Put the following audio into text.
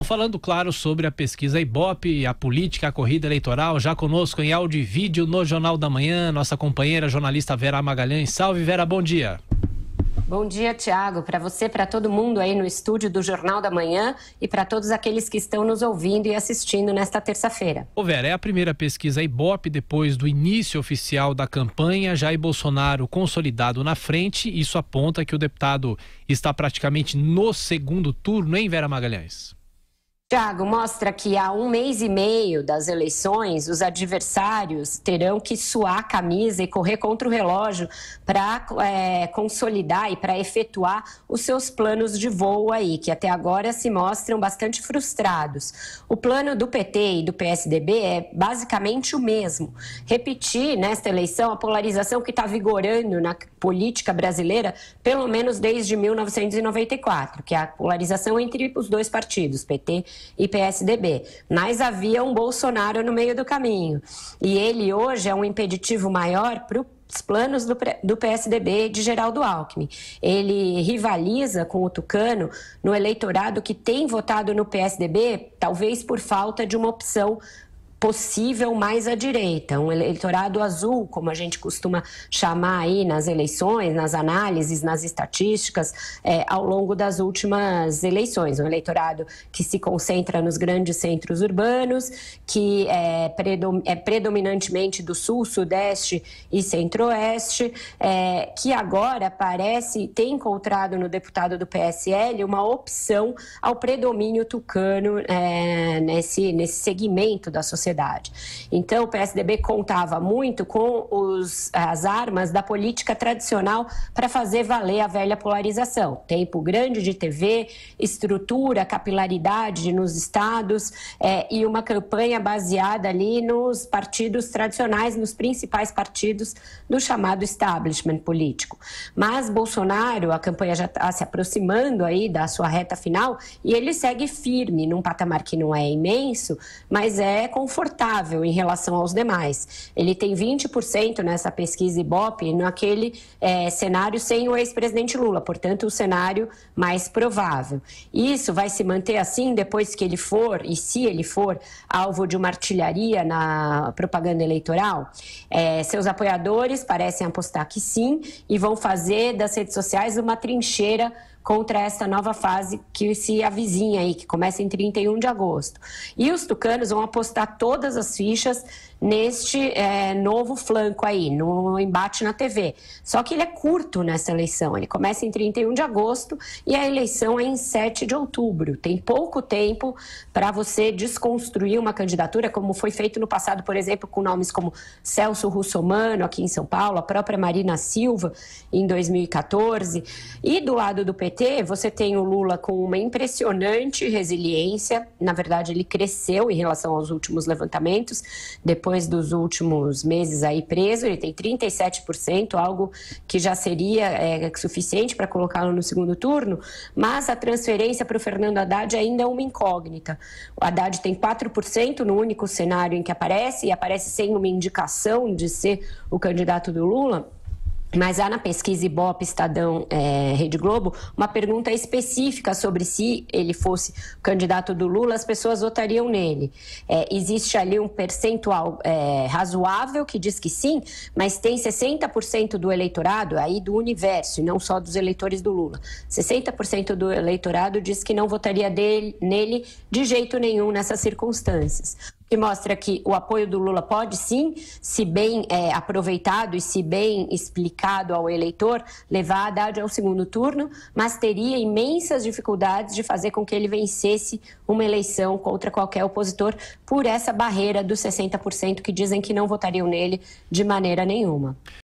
Falando, claro, sobre a pesquisa Ibope, a política, a corrida eleitoral, já conosco em áudio e vídeo no Jornal da Manhã, nossa companheira jornalista Vera Magalhães. Salve, Vera, bom dia. Bom dia, Tiago, para você, para todo mundo aí no estúdio do Jornal da Manhã e para todos aqueles que estão nos ouvindo e assistindo nesta terça-feira. Ô Vera, é a primeira pesquisa Ibope depois do início oficial da campanha, Jair Bolsonaro consolidado na frente. Isso aponta que o deputado está praticamente no segundo turno, hein, Vera Magalhães? Tiago, mostra que há 1 mês e meio das eleições, os adversários terão que suar a camisa e correr contra o relógio para consolidar e para efetuar os seus planos de voo aí, que até agora se mostram bastante frustrados. O plano do PT e do PSDB é basicamente o mesmo. Repetir nesta eleição a polarização que está vigorando na política brasileira, pelo menos desde 1994, que é a polarização entre os dois partidos, PT e PSDB, mas havia um Bolsonaro no meio do caminho, e ele hoje é um impeditivo maior para os planos do PSDB de Geraldo Alckmin. Ele rivaliza com o Tucano no eleitorado que tem votado no PSDB, talvez por falta de uma opção possível mais à direita, um eleitorado azul, como a gente costuma chamar aí nas eleições, nas análises, nas estatísticas, ao longo das últimas eleições. Um eleitorado que se concentra nos grandes centros urbanos, que é predominantemente do sul, sudeste e centro-oeste, que agora parece ter encontrado no deputado do PSL uma opção ao predomínio tucano nesse segmento da sociedade. Então, o PSDB contava muito com as armas da política tradicional para fazer valer a velha polarização. Tempo grande de TV, estrutura, capilaridade nos estados e uma campanha baseada ali nos partidos tradicionais, nos principais partidos do chamado establishment político. Mas Bolsonaro, a campanha já está se aproximando aí da sua reta final e ele segue firme num patamar que não é imenso, mas é confortável em relação aos demais. Ele tem 20% nessa pesquisa Ibope naquele cenário sem o ex-presidente Lula, portanto o cenário mais provável. Isso vai se manter assim depois que ele for, e se ele for, alvo de uma artilharia na propaganda eleitoral? Seus apoiadores parecem apostar que sim e vão fazer das redes sociais uma trincheira contra essa nova fase que se avizinha aí, que começa em 31 de agosto. E os tucanos vão apostar todas as fichas neste novo flanco aí, no embate na TV. Só que ele é curto nessa eleição, ele começa em 31 de agosto e a eleição é em 7 de outubro. Tem pouco tempo para você desconstruir uma candidatura, como foi feito no passado, por exemplo, com nomes como Celso Russomano, aqui em São Paulo, a própria Marina Silva, em 2014. E do lado do PT, você tem o Lula com uma impressionante resiliência. Na verdade, ele cresceu em relação aos últimos levantamentos, depois dos últimos meses aí preso, ele tem 37%, algo que já seria suficiente para colocá-lo no segundo turno, mas a transferência para o Fernando Haddad ainda é uma incógnita. O Haddad tem 4% no único cenário em que aparece, e aparece sem uma indicação de ser o candidato do Lula. Mas há na pesquisa Ibope, Estadão, Rede Globo, uma pergunta específica sobre se ele fosse o candidato do Lula, as pessoas votariam nele. Existe ali um percentual razoável que diz que sim, mas tem 60% do eleitorado, aí do universo, e não só dos eleitores do Lula. 60% do eleitorado diz que não votaria nele de jeito nenhum nessas circunstâncias. Que mostra que o apoio do Lula pode sim, se bem aproveitado e se bem explicado ao eleitor, levar a Haddad ao segundo turno, mas teria imensas dificuldades de fazer com que ele vencesse uma eleição contra qualquer opositor por essa barreira dos 60% que dizem que não votariam nele de maneira nenhuma.